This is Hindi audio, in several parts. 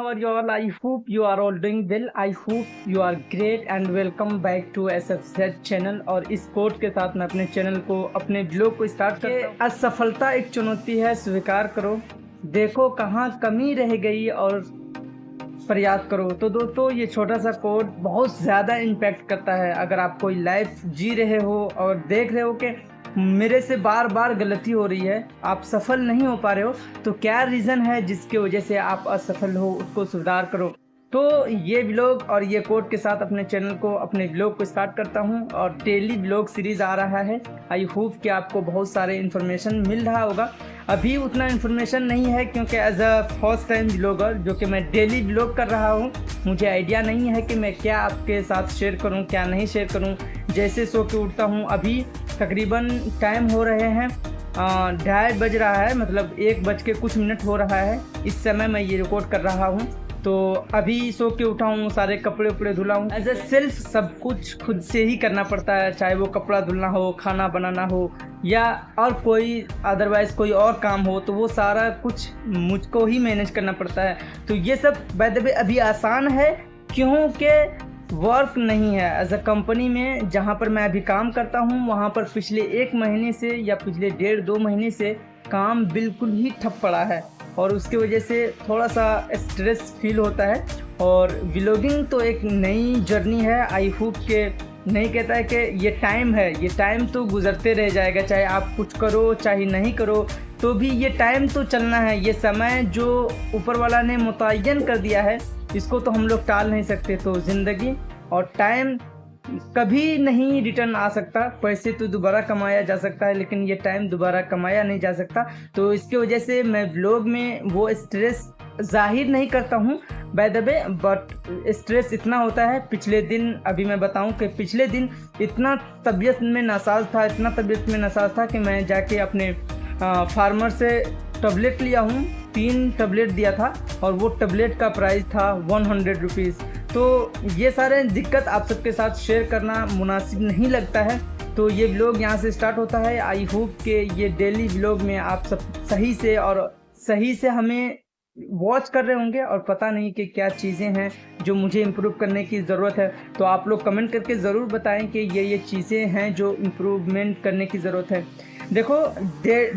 are you all? I hope you are all doing well. I hope you are great and welcome back to SFZ channel. और इस कोट के साथ मैं अपने चैनल को, अपने ब्लॉग को स्टार्ट करता हूँ। असफलता एक चुनौती है, स्वीकार करो, देखो कहाँ कमी रह गई और प्रयास करो। तो दोस्तों, ये छोटा सा कोड बहुत ज़्यादा इम्पैक्ट करता है। अगर आप कोई लाइफ जी रहे हो और देख रहे हो कि मेरे से बार बार गलती हो रही है, आप सफल नहीं हो पा रहे हो, तो क्या रीज़न है जिसकी वजह से आप असफल हो, उसको सुधार करो। तो ये ब्लॉग और ये कोड के साथ अपने चैनल को, अपने ब्लॉग को स्टार्ट करता हूँ और डेली ब्लॉग सीरीज़ आ रहा है। आई होप कि आपको बहुत सारे इन्फॉर्मेशन मिल रहा होगा। अभी उतना इन्फॉर्मेशन नहीं है क्योंकि as a first time blogger जो कि मैं डेली ब्लॉग कर रहा हूँ, मुझे आइडिया नहीं है कि मैं क्या आपके साथ शेयर करूँ, क्या नहीं शेयर करूँ। जैसे सो के उठता हूँ, अभी तकरीबन टाइम हो रहे हैं 2:30 बज रहा है, मतलब 1 बज के कुछ मिनट हो रहा है इस समय मैं ये रिकॉर्ड कर रहा हूँ। तो अभी सो के उठा हूँ, सारे कपड़े उपड़े धुला हूँ। एज ए सेल्फ सब कुछ खुद से ही करना पड़ता है, चाहे वो कपड़ा धुलना हो, खाना बनाना हो या और कोई अदरवाइज़ कोई और काम हो, तो वो सारा कुछ मुझको ही मैनेज करना पड़ता है। तो ये सब बाय द वे अभी आसान है क्योंकि वर्क नहीं है। एज अ कंपनी में जहाँ पर मैं अभी काम करता हूँ, वहाँ पर पिछले 1 महीने से या पिछले 1.5-2 महीने से काम बिल्कुल ही ठप पड़ा है और उसकी वजह से थोड़ा सा स्ट्रेस फील होता है। और व्लॉगिंग तो एक नई जर्नी है। आई होप के नहीं कहता है कि ये टाइम है, ये टाइम तो गुजरते रह जाएगा, चाहे आप कुछ करो चाहे नहीं करो, तो भी ये टाइम तो चलना है। ये समय जो ऊपर वाला ने मुतय्यन कर दिया है, इसको तो हम लोग टाल नहीं सकते। तो ज़िंदगी और टाइम कभी नहीं रिटर्न आ सकता। पैसे तो दोबारा कमाया जा सकता है, लेकिन ये टाइम दोबारा कमाया नहीं जा सकता। तो इसकी वजह से मैं व्लॉग में वो स्ट्रेस जाहिर नहीं करता हूँ by the way, but stress इतना होता है। पिछले दिन अभी मैं बताऊं कि पिछले दिन इतना तबीयत में नासाज था, इतना तबीयत में नासाज था कि मैं जाके अपने फार्मर से टैबलेट लिया हूँ। 3 टैबलेट दिया था और वो टैबलेट का प्राइस था 100 रुपीज़। तो ये सारे दिक्कत आप सबके साथ शेयर करना मुनासिब नहीं लगता है, तो ये व्लॉग यहाँ से स्टार्ट होता है। आई होप कि ये डेली व्लॉग में आप सब सही से हमें वॉच कर रहे होंगे और पता नहीं कि क्या चीज़ें हैं जो मुझे इम्प्रूव करने की ज़रूरत है। तो आप लोग कमेंट करके ज़रूर बताएं कि ये चीज़ें हैं जो इम्प्रूवमेंट करने की ज़रूरत है। देखो,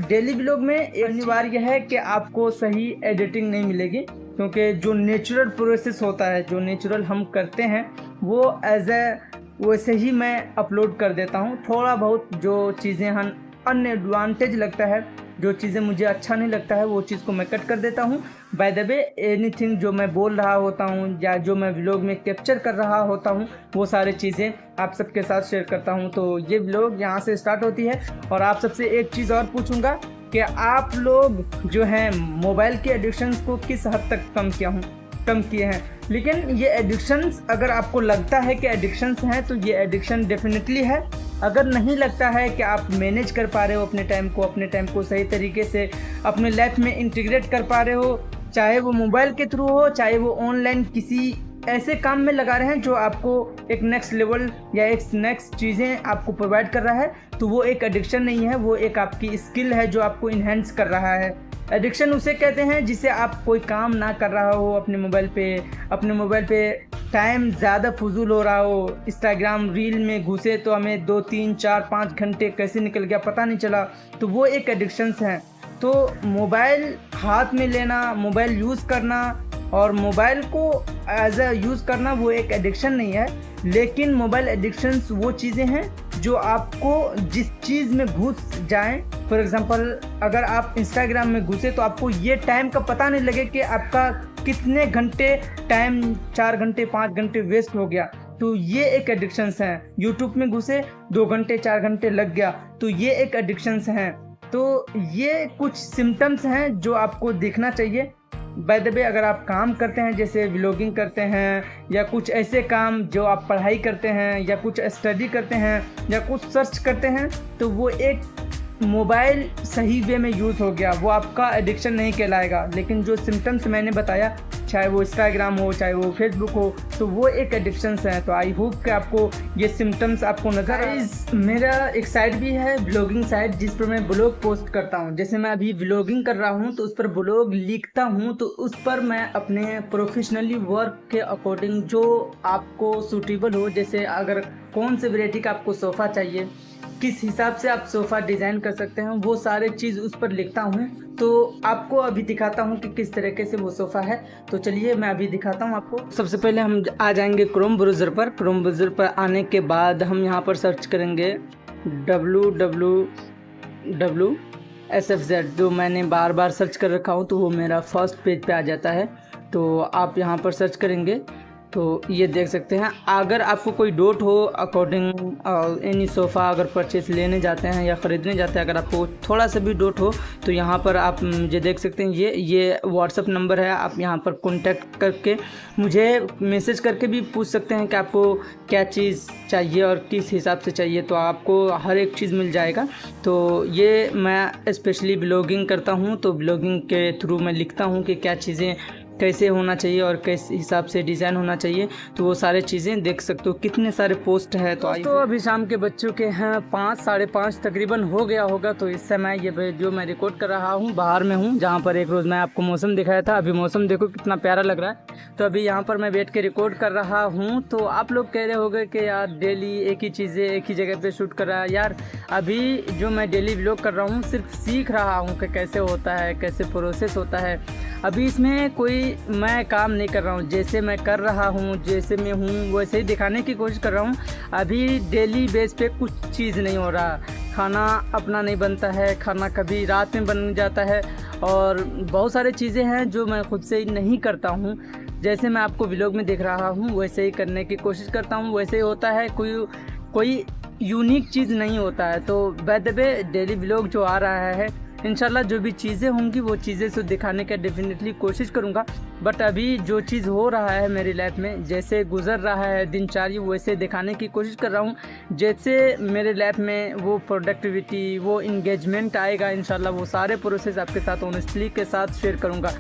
डेली ब्लॉग में अनिवार्य है कि आपको सही एडिटिंग नहीं मिलेगी, क्योंकि जो नेचुरल प्रोसेस होता है, जो नेचुरल हम करते हैं, वो वैसे ही मैं अपलोड कर देता हूँ। थोड़ा बहुत जो चीज़ें हम अनएडवांटेज लगता है, जो चीज़ें मुझे अच्छा नहीं लगता है, वो चीज़ को मैं कट कर देता हूँ। बाय द वे, एनीथिंग जो मैं बोल रहा होता हूँ या जो मैं व्लॉग में कैप्चर कर रहा होता हूँ, वो सारी चीज़ें आप सबके साथ शेयर करता हूँ। तो ये व्लॉग यहाँ से स्टार्ट होती है। और आप सबसे एक चीज़ और पूछूंगा कि आप लोग जो हैं मोबाइल के एडिक्शंस को किस हद तक कम किए हैं। लेकिन ये एडिक्शंस, अगर आपको लगता है कि एडिक्शंस हैं, तो ये एडिक्शन डेफिनेटली है। अगर नहीं लगता है कि आप मैनेज कर पा रहे हो अपने टाइम को सही तरीके से अपने लाइफ में इंटीग्रेट कर पा रहे हो, चाहे वो मोबाइल के थ्रू हो, चाहे वो ऑनलाइन किसी ऐसे काम में लगा रहे हैं जो आपको एक नेक्स्ट लेवल या एक नेक्स्ट चीज़ें आपको प्रोवाइड कर रहा है, तो वो एक एडिक्शन नहीं है, वो एक आपकी स्किल है जो आपको इन्हेंस कर रहा है। एडिक्शन उसे कहते हैं जिसे आप कोई काम ना कर रहा हो अपने मोबाइल पे टाइम ज़्यादा फजूल हो रहा हो, इंस्टाग्राम रील में घुसे तो हमें 2, 3, 4, 5 घंटे कैसे निकल गया पता नहीं चला, तो वो एक एडिक्शंस हैं। तो मोबाइल हाथ में लेना, मोबाइल यूज़ करना और मोबाइल को एज अ यूज़ करना, वो एक एडिक्शन नहीं है। लेकिन मोबाइल एडिक्शंस वो चीज़ें हैं जो आपको जिस चीज़ में घुस जाएं, फॉर एग्ज़ाम्पल अगर आप इंस्टाग्राम में घुसे तो आपको ये टाइम का पता नहीं लगे कि आपका कितने घंटे टाइम 4 घंटे 5 घंटे वेस्ट हो गया, तो ये एक एडिक्शंस हैं। यूट्यूब में घुसे 2 घंटे 4 घंटे लग गया, तो ये एक एडिक्शंस हैं। तो ये कुछ सिम्टम्स हैं जो आपको देखना चाहिए। बाय द वे, अगर आप काम करते हैं, जैसे व्लॉगिंग करते हैं या कुछ ऐसे काम जो आप पढ़ाई करते हैं या कुछ स्टडी करते हैं या कुछ सर्च करते हैं, तो वो एक मोबाइल सही वे में यूज़ हो गया वो आपका एडिक्शन नहीं कहलाएगा, लेकिन जो सिम्टम्स मैंने बताया, चाहे वो इंस्टाग्राम हो चाहे वो फेसबुक हो, तो वो एक एडिक्शंस है। तो आई होप कि आपको ये सिम्टम्स आपको नज़र। मेरा एक साइट भी है, ब्लॉगिंग साइट, जिस पर मैं ब्लॉग पोस्ट करता हूँ। जैसे मैं अभी ब्लॉगिंग कर रहा हूँ तो उस पर ब्लॉग लिखता हूँ, तो उस पर मैं अपने प्रोफेशनली वर्क के अकॉर्डिंग जो आपको सूटेबल हो, जैसे अगर कौन से वैरायटी का आपको सोफ़ा चाहिए, किस हिसाब से आप सोफ़ा डिज़ाइन कर सकते हैं, वो सारे चीज़ उस पर लिखता हूँ। तो आपको अभी दिखाता हूँ कि किस तरीके से वो सोफ़ा है। तो चलिए मैं अभी दिखाता हूँ आपको। सबसे पहले हम आ जाएंगे क्रोम ब्राउज़र पर। क्रोम ब्राउज़र पर आने के बाद हम यहाँ पर सर्च करेंगे www.sfz, जो मैंने बार बार सर्च कर रखा हूँ, तो वो मेरा फर्स्ट पेज पे आ जाता है। तो आप यहाँ पर सर्च करेंगे तो ये देख सकते हैं। अगर आपको कोई डाउट हो अकॉर्डिंग एनी सोफ़ा अगर परचेस लेने जाते हैं या ख़रीदने जाते हैं, अगर आपको थोड़ा सा भी डाउट हो तो यहाँ पर आप मुझे देख सकते हैं। ये व्हाट्सअप नंबर है, आप यहाँ पर कॉन्टैक्ट करके मुझे मैसेज करके भी पूछ सकते हैं कि आपको क्या चीज़ चाहिए और किस हिसाब से चाहिए, तो आपको हर एक चीज़ मिल जाएगा। तो ये मैं स्पेशली ब्लॉगिंग करता हूँ, तो ब्लॉगिंग के थ्रू मैं लिखता हूँ कि क्या चीज़ें कैसे होना चाहिए और किस हिसाब से डिज़ाइन होना चाहिए, तो वो सारे चीज़ें देख सकते हो। कितने सारे पोस्ट है। तो अभी शाम के बज चुके हैं 5, 5:30 तकरीबन हो गया होगा। तो इस समय ये वीडियो मैं रिकॉर्ड कर रहा हूँ, बाहर में हूँ, जहाँ पर एक रोज़ मैं आपको मौसम दिखाया था। अभी मौसम देखो कितना प्यारा लग रहा है। तो अभी यहाँ पर मैं बैठ के रिकॉर्ड कर रहा हूँ। तो आप लोग कह रहे होंगे कि यार डेली एक ही चीज़ें एक ही जगह पे शूट कर रहा है। यार अभी जो मैं डेली व्लॉग कर रहा हूँ सिर्फ सीख रहा हूँ कि कैसे होता है, कैसे प्रोसेस होता है। अभी इसमें कोई मैं काम नहीं कर रहा हूँ, जैसे मैं कर रहा हूँ, जैसे मैं हूँ वैसे ही दिखाने की कोशिश कर रहा हूँ। अभी डेली बेस पे कुछ चीज़ नहीं हो रहा, खाना अपना नहीं बनता है, खाना कभी रात में बन जाता है, और बहुत सारी चीज़ें हैं जो मैं खुद से ही नहीं करता हूँ। जैसे मैं आपको व्लॉग में देख रहा हूँ वैसे ही करने की कोशिश करता हूँ, वैसे ही होता है, कोई यूनिक चीज़ नहीं होता है। तो by the way daily vlog जो आ रहा है, इंशाल्लाह जो भी चीज़ें होंगी वो चीज़ें से दिखाने का डेफिनेटली कोशिश करूँगा। बट अभी जो चीज़ हो रहा है मेरी लाइफ में, जैसे गुजर रहा है दिनचर्या, वैसे दिखाने की कोशिश कर रहा हूँ। जैसे मेरे लाइफ में वो प्रोडक्टिविटी, वो इंगेजमेंट आएगा, इंशाल्लाह वो सारे प्रोसेस आपके साथ ऑनेस्टली के साथ शेयर करूँगा।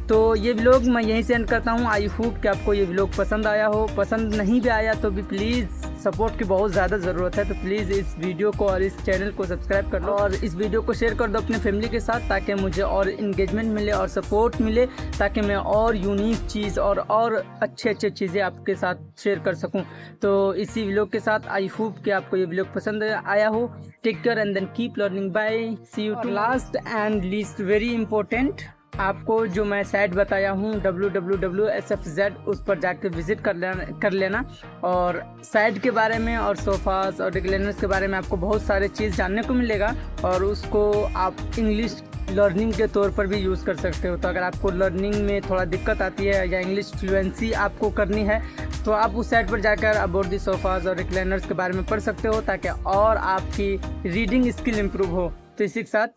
तो ये व्लॉग मैं यहीं से एंड करता हूँ। आई होप कि आपको ये व्लॉग पसंद आया हो। पसंद नहीं भी आया तो भी प्लीज़, सपोर्ट की बहुत ज़्यादा ज़रूरत है, तो प्लीज़ इस वीडियो को और इस चैनल को सब्सक्राइब कर लो और इस वीडियो को शेयर कर दो अपने फैमिली के साथ, ताकि मुझे और इंगेजमेंट मिले और सपोर्ट मिले, ताकि मैं और यूनिक चीज़ और अच्छे चीज़ें आपके साथ शेयर कर सकूं। तो इसी व्लॉग के साथ आई होप कि आपको ये व्लॉग पसंद आया हो। Take care and then keep learning. Bye, see you too. Last and least very important, आपको जो मैं साइट बताया हूँ www.sfz, उस पर जाके विज़िट कर लेना। और साइट के बारे में और सोफ़ास और रिक्लाइनर्स के बारे में आपको बहुत सारे चीज़ जानने को मिलेगा, और उसको आप इंग्लिश लर्निंग के तौर पर भी यूज़ कर सकते हो। तो अगर आपको लर्निंग में थोड़ा दिक्कत आती है या इंग्लिश फ्लुएंसी आपको करनी है, तो आप उस साइट पर जाकर अबाउट दी सोफ़ास और रिक्लाइनर्स के बारे में पढ़ सकते हो, ताकि और आपकी रीडिंग स्किल इम्प्रूव हो। तो इसी के साथ